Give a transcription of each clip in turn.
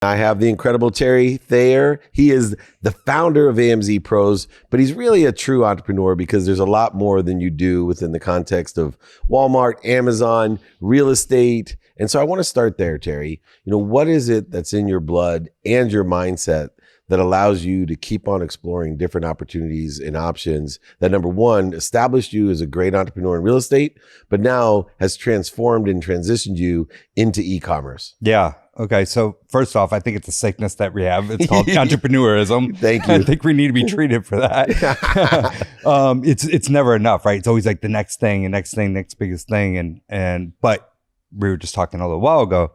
I have the incredible Thayer. He is the founder of AMZ Pros, but he's really a true entrepreneur because there's a lot more than you do within the context of Walmart, Amazon, real estate. And so I want to start there, Terry. What is it that's in your blood and your mindset that allows you to keep on exploring different opportunities and options that, number one, established you as a great entrepreneur in real estate, but now has transformed and transitioned you into e-commerce? Yeah. Okay. So first off, I think it's a sickness that we have. It's called entrepreneurism. Thank you. I think we need to be treated for that. It's never enough, right? It's always like the next thing and next thing, next biggest thing. But we were just talking a little while ago.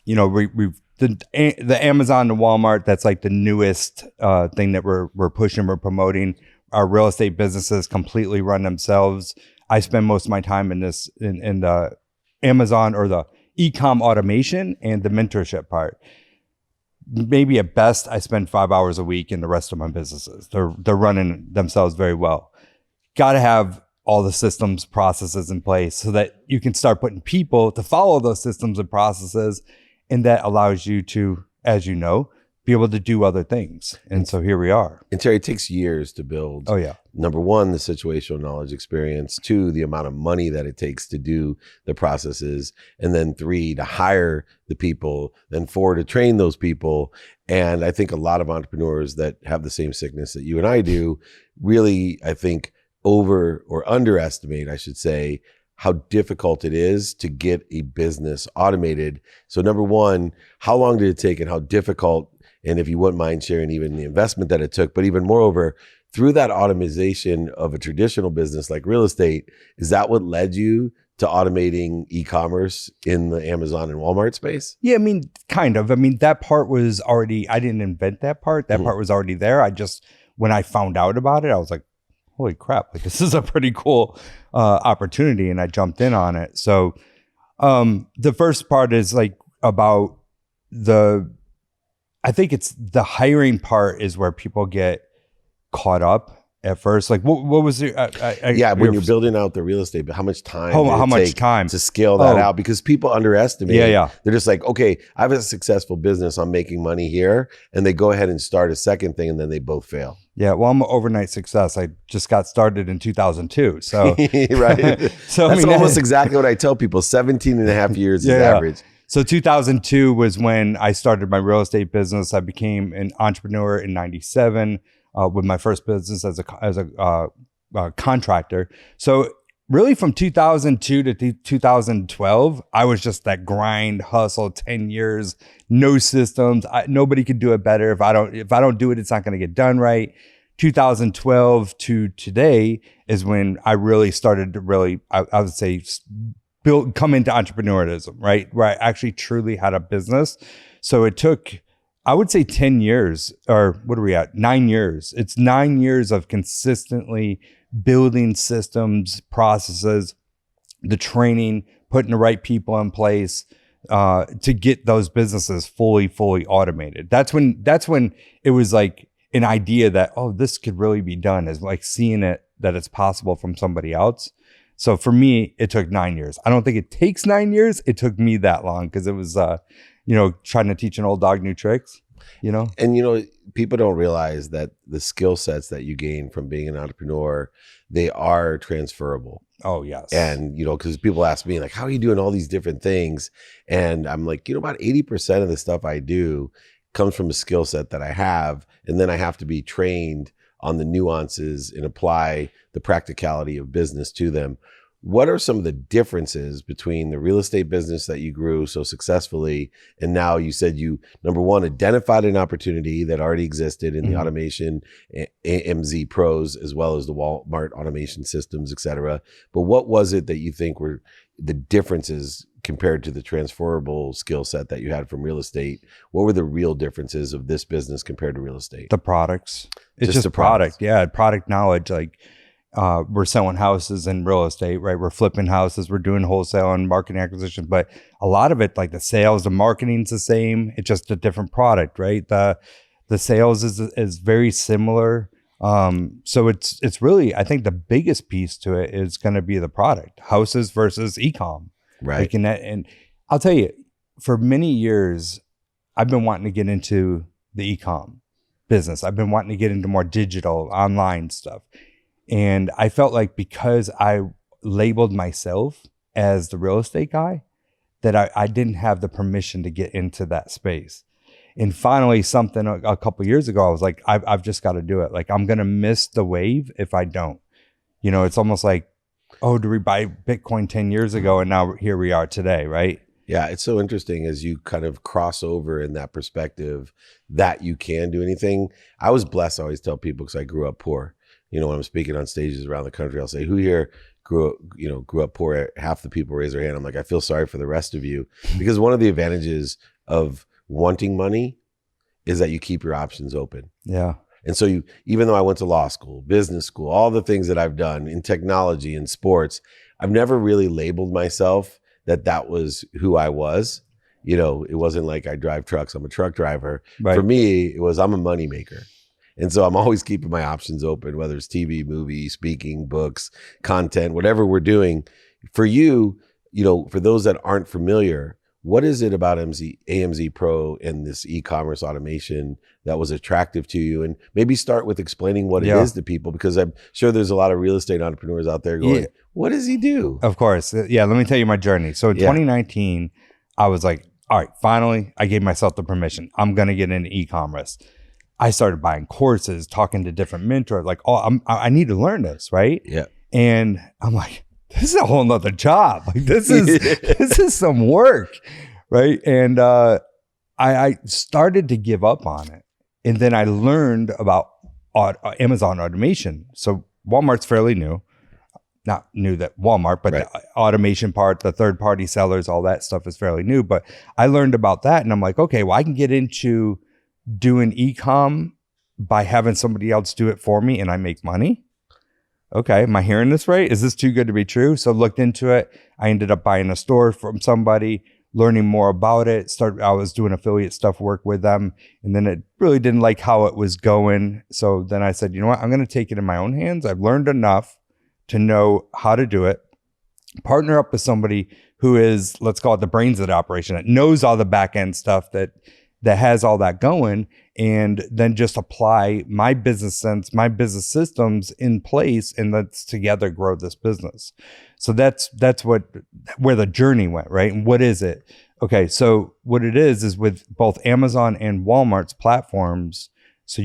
We've the Amazon, the Walmart, that's like the newest thing that we're pushing, we're promoting. Our real estate businesses completely run themselves. I spend most of my time in the Amazon or the e-com automation and the mentorship part. Maybe at best, I spend 5 hours a week in the rest of my businesses. They're running themselves very well. Got to have all the systems, processes in place so that you can start putting people to follow those systems and processes. And that allows you to, as you know, be able to do other things. And so here we are. And Terry, it takes years to build. Oh, yeah. Number one, the situational knowledge experience. Two, the amount of money that it takes to do the processes. And then three, to hire the people. Then four, to train those people. And I think a lot of entrepreneurs that have the same sickness that you and I do really, I think, over or underestimate, I should say, how difficult it is to get a business automated. So number one, how long did it take and how difficult, and if you wouldn't mind sharing even the investment that it took, but even moreover, through that automation of a traditional business like real estate, is that what led you to automating e-commerce in the Amazon and Walmart space? Yeah, kind of. That part was already, I didn't invent that part. That part was already there. When I found out about it, I was like, holy crap, like this is a pretty cool opportunity. And I jumped in on it. So the first part is like about I think it's the hiring part is where people get caught up at first. Like what was it? When you're building out the real estate, but how much time to scale that out? Because people underestimate. Yeah. They're just like, okay, I have a successful business. I'm making money here. And they go ahead and start a second thing and then they both fail. Yeah, well, I'm an overnight success. I just got started in 2002. So, right. So that's almost exactly what I tell people. 17 and a half years is average. So 2002 was when I started my real estate business. I became an entrepreneur in 97 with my first business as a contractor. So really from 2002 to 2012, I was just that grind, hustle, 10 years, no systems. Nobody could do it better. If I don't do it, it's not going to get done right. 2012 to today is when I really started to I would say, come into entrepreneurialism, right? Where I actually truly had a business. So it took, I would say 10 years, or what are we at? 9 years. It's 9 years of consistently building systems, processes, the training, putting the right people in place to get those businesses fully automated. That's when it was like an idea that, oh, this could really be done, is like seeing it that it's possible from somebody else. So for me, it took 9 years. I don't think it takes 9 years. It took me that long because it was, trying to teach an old dog new tricks, And, people don't realize that the skill sets that you gain from being an entrepreneur, they are transferable. Oh, yes. And, because people ask me like, how are you doing all these different things? And I'm like, about 80% of the stuff I do comes from a skill set that I have. And then I have to be trained on the nuances and apply the practicality of business to them. What are some of the differences between the real estate business that you grew so successfully and now you said you, number one, identified an opportunity that already existed in the automation, AMZ Pros, as well as the Walmart automation systems, et cetera. But what was it that you think were the differences compared to the transferable skill set that you had from real estate? What were the real differences of this business compared to real estate? The products. It's just a product. Yeah, product knowledge. Like we're selling houses in real estate, right? We're flipping houses. We're doing wholesale and marketing acquisition. But a lot of it, like the sales, the marketing's the same. It's just a different product, right? The sales is very similar. So it's really, I think the biggest piece to it is going to be the product, houses versus e-com. Right. And I'll tell you, for many years, I've been wanting to get into the e-com business. I've been wanting to get into more digital online stuff. And I felt like because I labeled myself as the real estate guy, that I didn't have the permission to get into that space. And finally, something a couple of years ago, I was like, I've just got to do it. Like, I'm going to miss the wave if I don't. You know, it's almost like, oh, did we buy Bitcoin 10 years ago? And now here we are today, right? Yeah, it's so interesting as you kind of cross over in that perspective that you can do anything. I was blessed. I always tell people, because I grew up poor. You know, when I'm speaking on stages around the country, I'll say, who here grew up poor? Half the people raise their hand. I'm like, I feel sorry for the rest of you. Because one of the advantages of wanting money is that you keep your options open. Yeah. And so even though I went to law school, business school, all the things that I've done in technology and sports, I've never really labeled myself that was who I was. You know, it wasn't like I drive trucks, I'm a truck driver. Right. For me, it was I'm a moneymaker. And so I'm always keeping my options open, whether it's TV, movie, speaking, books, content, whatever we're doing. For you, you know, for those that aren't familiar, what is it about AMZ Pro and this e-commerce automation that was attractive to you? And maybe start with explaining what it is to people, because I'm sure there's a lot of real estate entrepreneurs out there going, what does he do? Of course. Yeah. Let me tell you my journey. So in 2019, I was like, all right, finally, I gave myself the permission. I'm going to get into e-commerce. I started buying courses, talking to different mentors, like, oh, I need to learn this, right? Yeah. And I'm like, this is a whole nother job. Like, this is some work, right? And I started to give up on it. And then I learned about Amazon automation. So Walmart's fairly new. Not new that Walmart, but the automation part, the third-party sellers, all that stuff is fairly new. But I learned about that, and I'm like, okay, well, I can get into doing e-com by having somebody else do it for me, and I make money. Okay, am I hearing this right? Is this too good to be true? So looked into it. I ended up buying a store from somebody, learning more about it. I was doing affiliate stuff, work with them, and then it really didn't like how it was going. So then I said, you know what? I'm going to take it in my own hands. I've learned enough to know how to do it. Partner up with somebody who is, let's call it the brains of the operation, that knows all the back end stuff, that has all that going, and then just apply my business sense, my business systems in place, and let's together grow this business. So that's where the journey went, right? And what is it? Okay, so what it is with both Amazon and Walmart's platforms. So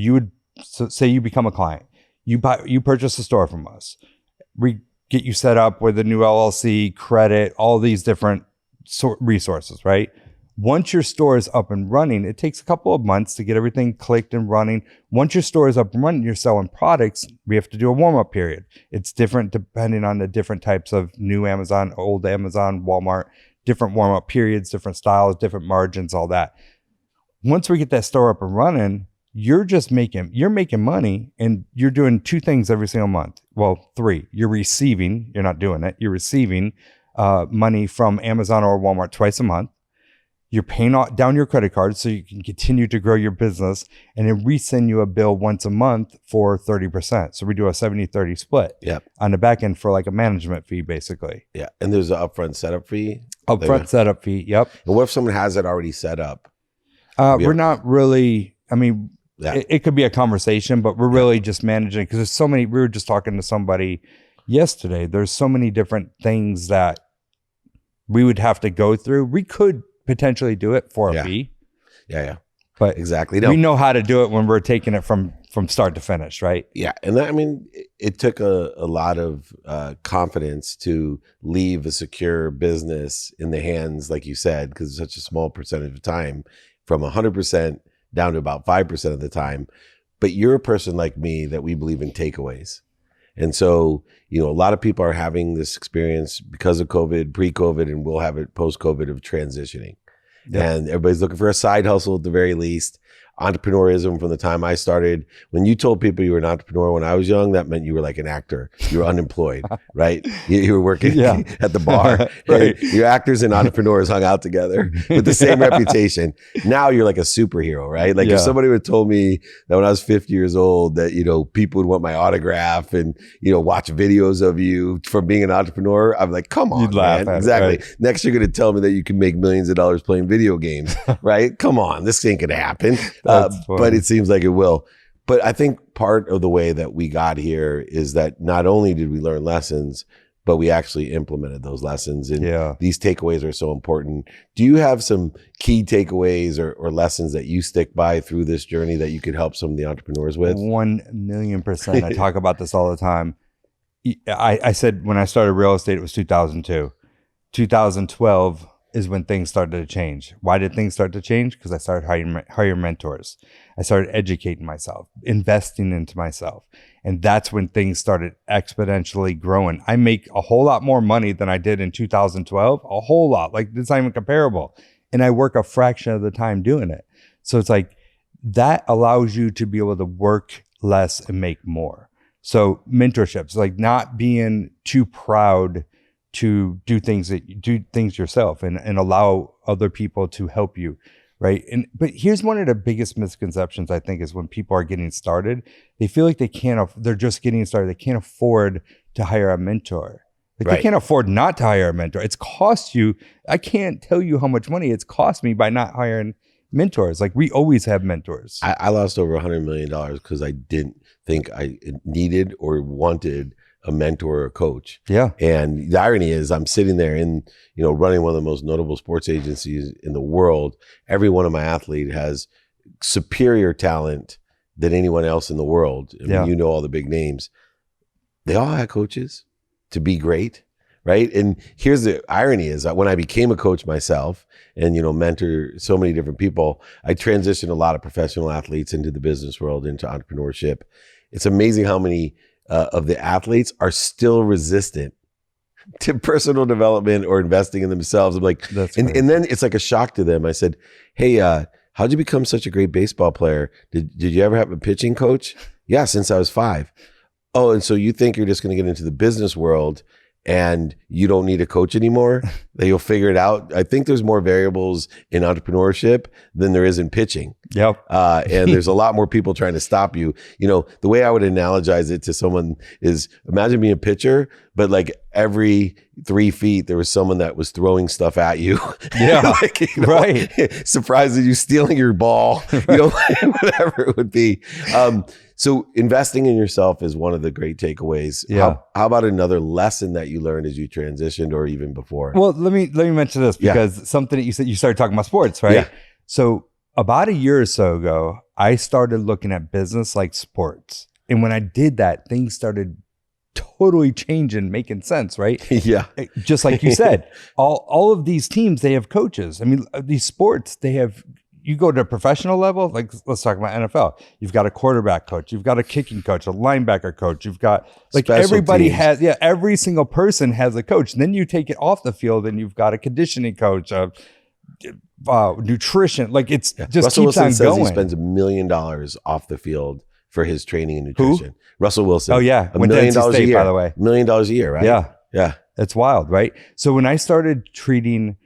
say you become a client, you purchase a store from us, we get you set up with a new LLC, credit, all these different resources, right? Once your store is up and running, it takes a couple of months to get everything clicked and running. Once your store is up and running, you're selling products, we have to do a warm-up period. It's different depending on the different types of new Amazon, old Amazon, Walmart, different warm-up periods, different styles, different margins, all that. Once we get that store up and running, you're making money, and you're doing two things every single month. Well, three. You're receiving money from Amazon or Walmart twice a month. You're paying down your credit card so you can continue to grow your business, and then we send you a bill once a month for 30%. So we do a 70-30 split on the back end for like a management fee, basically. Yeah. And there's an upfront setup fee. Setup fee. Yep. And what if someone has it already set up? We're not really, I mean, it could be a conversation, but we're really just managing, because there's so many. We were just talking to somebody yesterday. There's so many different things that we would have to go through. We could potentially do it for a fee. Yeah. But exactly. We know how to do it when we're taking it from start to finish, right? Yeah. And that, I mean, it took a lot of confidence to leave a secure business in the hands, like you said, because it's such a small percentage of time, from 100% down to about 5% of the time. But you're a person like me that we believe in takeaways. And so, you know, a lot of people are having this experience because of COVID, pre-COVID, and we'll have it post-COVID, of transitioning. Yep. And everybody's looking for a side hustle at the very least. entrepreneurism from the time I started. When you told people you were an entrepreneur when I was young, that meant you were like an actor. You were unemployed, right? You were working at the bar. Right. Your actors and entrepreneurs hung out together with the same reputation. Now you're like a superhero, right? Like if somebody would have told me that when I was 50 years old that, people would want my autograph and, watch videos of you from being an entrepreneur, I'm like, come on, you'd laugh man. at Exactly. it, right? Next, you're going to tell me that you can make millions of dollars playing video games, right? Come on, this ain't going to happen. But it seems like it will. But I think part of the way that we got here is that not only did we learn lessons, but we actually implemented those lessons. And these takeaways are so important. Do you have some key takeaways or lessons that you stick by through this journey that you could help some of the entrepreneurs with? 1,000,000%. I talk about this all the time. I said when I started real estate, it was 2002. 2012 is when things started to change. Why did things start to change? Because I started hiring mentors. I started educating myself, investing into myself. And that's when things started exponentially growing. I make a whole lot more money than I did in 2012, a whole lot. Like it's not even comparable. And I work a fraction of the time doing it. So it's like that allows you to be able to work less and make more. So mentorships, like not being too proud to do things yourself and allow other people to help you, right? But here's one of the biggest misconceptions I think is when people are getting started, they feel like they're just getting started. They can't afford to hire a mentor. Like they can't afford not to hire a mentor. It's cost you. I can't tell you how much money it's cost me by not hiring mentors. Like we always have mentors. I lost over $100 million because I didn't think I needed or wanted a mentor or a coach. Yeah. And the irony is I'm sitting there running one of the most notable sports agencies in the world. Every one of my athletes has superior talent than anyone else in the world. I mean, all the big names. They all had coaches to be great, right? And here's the irony is that when I became a coach myself and, mentor so many different people, I transitioned a lot of professional athletes into the business world, into entrepreneurship. It's amazing how many of the athletes are still resistant to personal development or investing in themselves. I'm like, and then it's like a shock to them. I said, hey, how'd you become such a great baseball player? Did you ever have a pitching coach? Yeah, since I was 5. Oh, and so you think you're just going to get into the business world and you don't need a coach anymore, that you'll figure it out? I think there's more variables in entrepreneurship than there is in pitching. Yep. And there's a lot more people trying to stop you. The way I would analogize it to someone is imagine being a pitcher, but like every 3 feet, there was someone that was throwing stuff at you. Yeah. Right. Surprising you, stealing your ball, whatever it would be. So investing in yourself is one of the great takeaways. Yeah. How about another lesson that you learned as you transitioned or even before? Well, let me mention this because something that you said, you started talking about sports, right? Yeah. So about a year or so ago, I started looking at business like sports. And when I did that, things started totally changing, making sense, right? Yeah. Just like you said, all of these teams, they have coaches. I mean, these sports, they have, you go to a professional level, like let's talk about NFL. You've got a quarterback coach, you've got a kicking coach, a linebacker coach, you've got like Special everybody teams. has, every single person has a coach. And then you take it off the field and you've got a conditioning coach, nutrition. Like it's just Russell keeps Wilson on says going. he spends $1 million off the field for his training and nutrition. Who? Russell Wilson. Oh yeah, $1 million a year. by the way. $1 million a year, right? Yeah, yeah. It's wild, right? So when I started treating,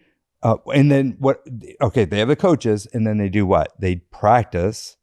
and then what? Okay, they have the coaches, and then they do what? They practice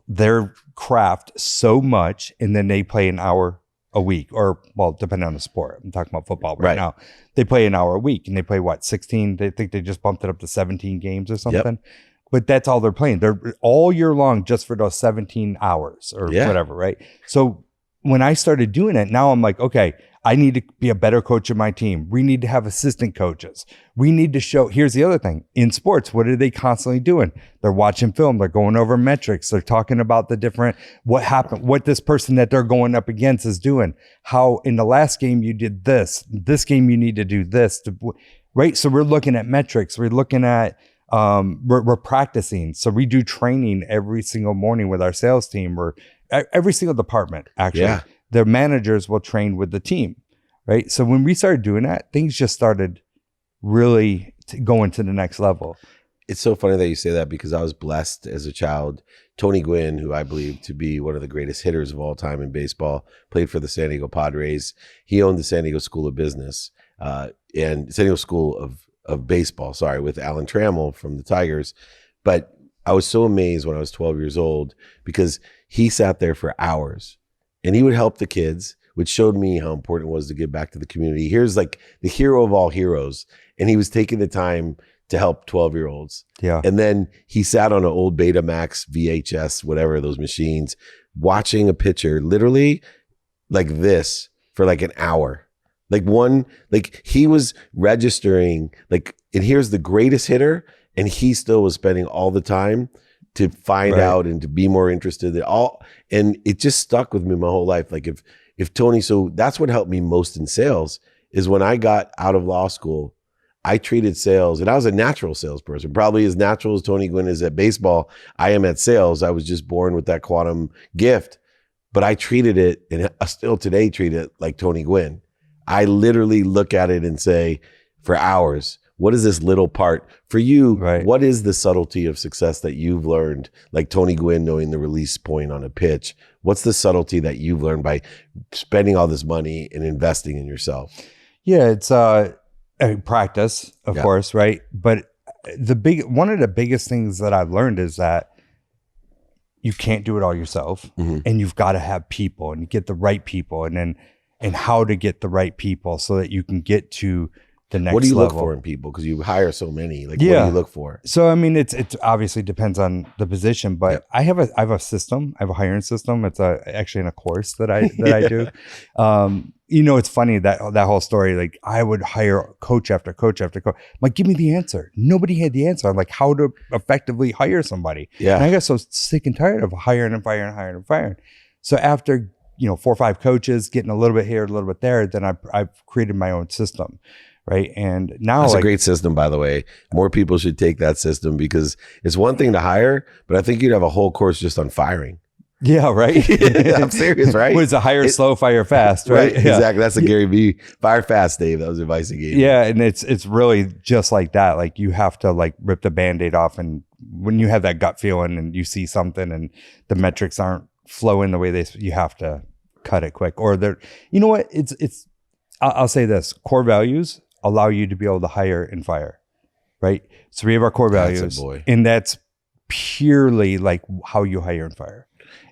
their craft so much, and then they play an hour a week, or well, depending on the sport. I'm talking about football right now. They play an hour a week, and they play what? 16? They think they just bumped it up to 17 games or something. Yep. But that's all they're playing. They're all year long just for those 17 hours or whatever, right? So when I started doing it, now I'm like, okay, I need to be a better coach of my team. We need to have assistant coaches. We need to show, here's the other thing. In sports, what are they constantly doing? They're watching film. They're going over metrics. They're talking about the different, what happened, what this person that they're going up against is doing. How in the last game you did this. This game you need to do this. Right? So we're looking at metrics. We're looking at, we're practicing. So we do training every single morning with our sales team or every single department, actually. Yeah. Their managers will train with the team, right? So when we started doing that, things just started really going to the next level. it's so funny that you say that because I was blessed as a child. Tony Gwynn, who I believe to be one of the greatest hitters of all time in baseball, played for the San Diego Padres. He owned the San Diego School of Business and San Diego School of Baseball, with Alan Trammell from the Tigers. But I was so amazed when I was 12 years old because he sat there for hours and he would help the kids, which showed me how important it was to give back to the community. Here's like the hero of all heroes. And he was taking the time to help 12-year-olds. Yeah. And then he sat on an old Betamax, VHS, whatever, those machines, watching a pitcher literally like this for like an hour. He was registering, and here's the greatest hitter, and he still was spending all the time to find out and to be more interested in all. And it just stuck with me my whole life. Like if Tony, so that's what helped me most in sales is when I got out of law school, I treated sales, and I was a natural salesperson, probably as natural as Tony Gwynn is at baseball. I am at sales. I was just born with that quantum gift, but I treated it, and I still today treat it like Tony Gwynn. I literally look at it and say, for hours, what is this little part for you? Right. What is the subtlety of success that you've learned? Like Tony Gwynn knowing the release point on a pitch. What's the subtlety that you've learned by spending all this money and investing in yourself? Yeah, it's practice, of course, right? But one of the biggest things that I've learned is that you can't do it all yourself, and you've got to have people, and you get the right people, and how to get the right people so that you can get to the next level. What do you look for in people? Because you hire so many. What do you look for? So I mean, it's obviously depends on the position, but I have a system. I have a hiring system. It's actually in a course that I do. It's funny that whole story. Like I would hire coach after coach after coach. I'm like, give me the answer. Nobody had the answer. I'm like, how to effectively hire somebody. Yeah. And I got so sick and tired of hiring and firing and hiring and firing. So after 4 or 5 coaches, getting a little bit here, a little bit there, then I've created my own system. Right. And now that's a great system, by the way. More people should take that system because it's one thing to hire, but I think you'd have a whole course just on firing. Yeah, right. I'm serious, right? It's a hire slow, fire fast, right? Yeah. Exactly. That's a Gary Vee. Fire fast, Dave. That was advice he gave me. Yeah, and it's really just like that. Like you have to rip the Band-Aid off, and when you have that gut feeling and you see something and the metrics aren't flowing the way you have to cut it quick. Or what? I'll say this: core values allow you to be able to hire and fire, right? So we have our core values, and that's purely like how you hire and fire.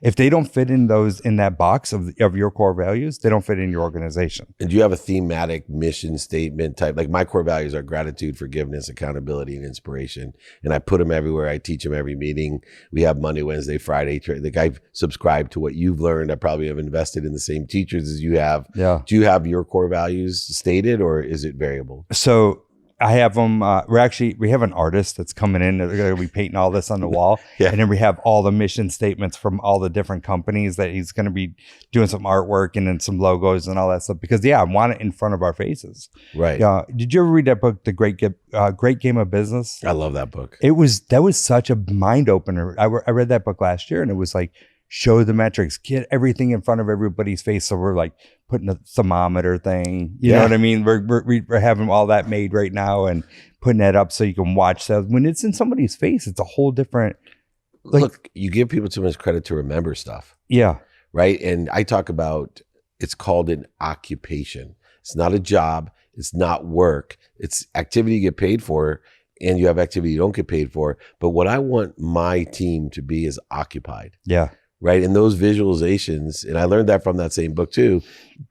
If they don't fit in that box of your core values, they don't fit in your organization. And do you have a thematic mission statement type? Like my core values are gratitude, forgiveness, accountability, and inspiration. And I put them everywhere. I teach them every meeting. We have Monday, Wednesday, Friday. Like I've subscribed to what you've learned. I probably have invested in the same teachers as you have. Yeah. Do you have your core values stated or is it variable? So I have them. We have an artist that's coming in. They're going to be painting all this on the wall. Yeah. And then we have all the mission statements from all the different companies that he's going to be doing some artwork and then some logos and all that stuff. Because I want it in front of our faces. Right. Did you ever read that book, The Great Game of Business? I love that book. That was such a mind opener. I read that book last year, and it was like, show the metrics, get everything in front of everybody's face. So we're like putting a thermometer thing, you know what I mean? We're having all that made right now and putting that up so you can watch sales. When it's in somebody's face, it's a whole different. Look, you give people too much credit to remember stuff. Yeah. Right. And I talk about, it's called an occupation. It's not a job. It's not work. It's activity you get paid for, and you have activity you don't get paid for. But what I want my team to be is occupied. Yeah. Right. And those visualizations, and I learned that from that same book too,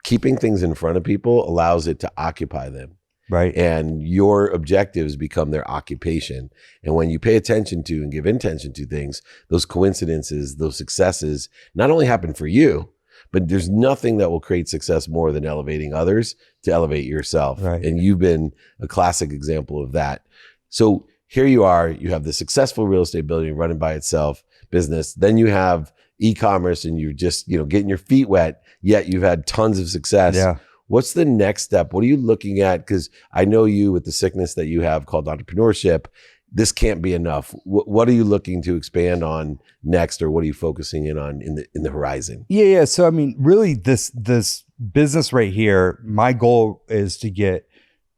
keeping things in front of people allows it to occupy them. Right. And your objectives become their occupation. And when you pay attention to and give intention to things, those coincidences, those successes not only happen for you, but there's nothing that will create success more than elevating others to elevate yourself. Right. And you've been a classic example of that. So here you are, you have the successful real estate building running by itself business. Then you have e-commerce and you're just, getting your feet wet, yet you've had tons of success. Yeah. What's the next step? What are you looking at? Because I know you with the sickness that you have called entrepreneurship, this can't be enough. What are you looking to expand on next, or what are you focusing in on in the horizon? Yeah. So I mean, really this business right here, my goal is to get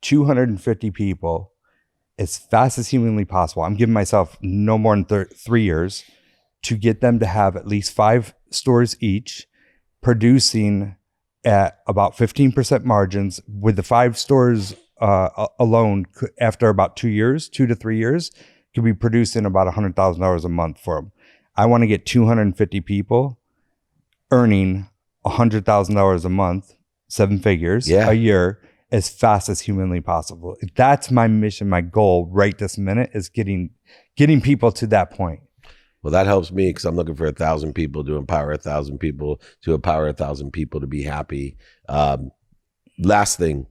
250 people as fast as humanly possible. I'm giving myself no more than 3 years to get them to have at least 5 stores each, producing at about 15% margins. With the 5 stores alone, after about 2 to 3 years, could be producing about $100,000 a month for them. I want to get 250 people earning $100,000 a month, 7 figures a year, as fast as humanly possible. That's my mission, my goal right this minute, is getting people to that point. Well, that helps me because I'm looking for 1,000 people to empower 1,000 people to empower 1,000 people to be happy. Last thing,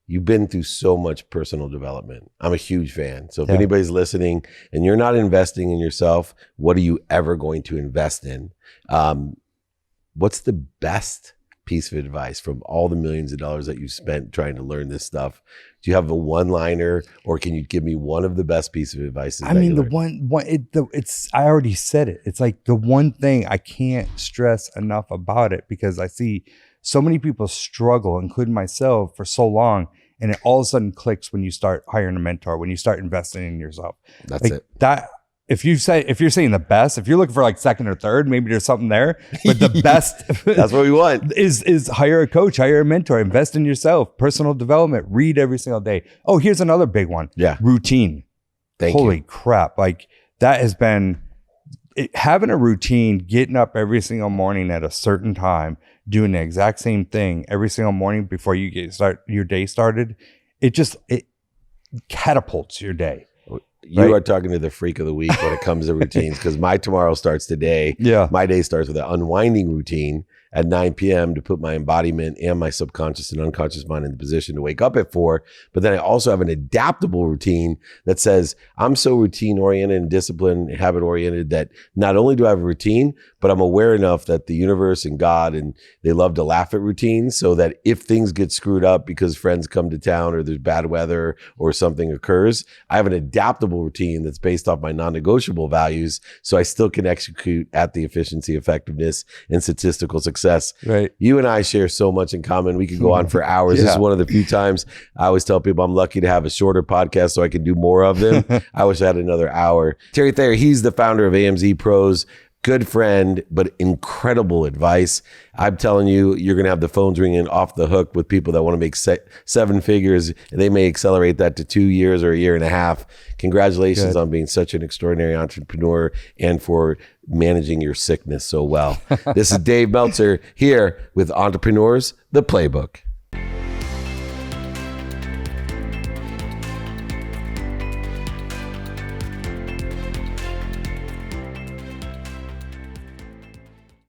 you've been through so much personal development. I'm a huge fan. So if anybody's listening and you're not investing in yourself, what are you ever going to invest in? What's the best piece of advice from all the millions of dollars that you've spent trying to learn this stuff? Do you have a one-liner, or can you give me one of the best pieces of advice? I mean, I already said it. It's like the one thing I can't stress enough about it, because I see so many people struggle, including myself, for so long. And it all of a sudden clicks when you start hiring a mentor, when you start investing in yourself. That's it. If you're saying the best, if you're looking for like second or third, maybe there's something there. But the best, that's what we want, is hire a coach, hire a mentor, invest in yourself, personal development, read every single day. Oh, here's another big one. Yeah. Routine. Holy crap. Like that has been having a routine, getting up every single morning at a certain time, doing the exact same thing every single morning before you your day started. It catapults your day. You are talking to the freak of the week when it comes to routines, because my tomorrow starts today. Yeah. My day starts with an unwinding routine at 9 p.m. to put my embodiment and my subconscious and unconscious mind in the position to wake up at 4. But then I also have an adaptable routine that says I'm so routine oriented and discipline habit oriented that not only do I have a routine, but I'm aware enough that the universe and God, and they love to laugh at routines, so that if things get screwed up because friends come to town or there's bad weather or something occurs, I have an adaptable routine that's based off my non-negotiable values, so I still can execute at the efficiency, effectiveness, and statistical success. Right. You and I share so much in common. We could go on for hours. This is one of the few times I always tell people I'm lucky to have a shorter podcast so I can do more of them. I wish I had another hour. Terry Thayer, he's the founder of AMZ Pros. Good friend, but incredible advice. I'm telling you, you're going to have the phones ringing off the hook with people that want to make 7 figures. And they may accelerate that to 2 years or a year and a half. Congratulations on being such an extraordinary entrepreneur and for managing your sickness so well. This is Dave Meltzer here with Entrepreneurs, the Playbook.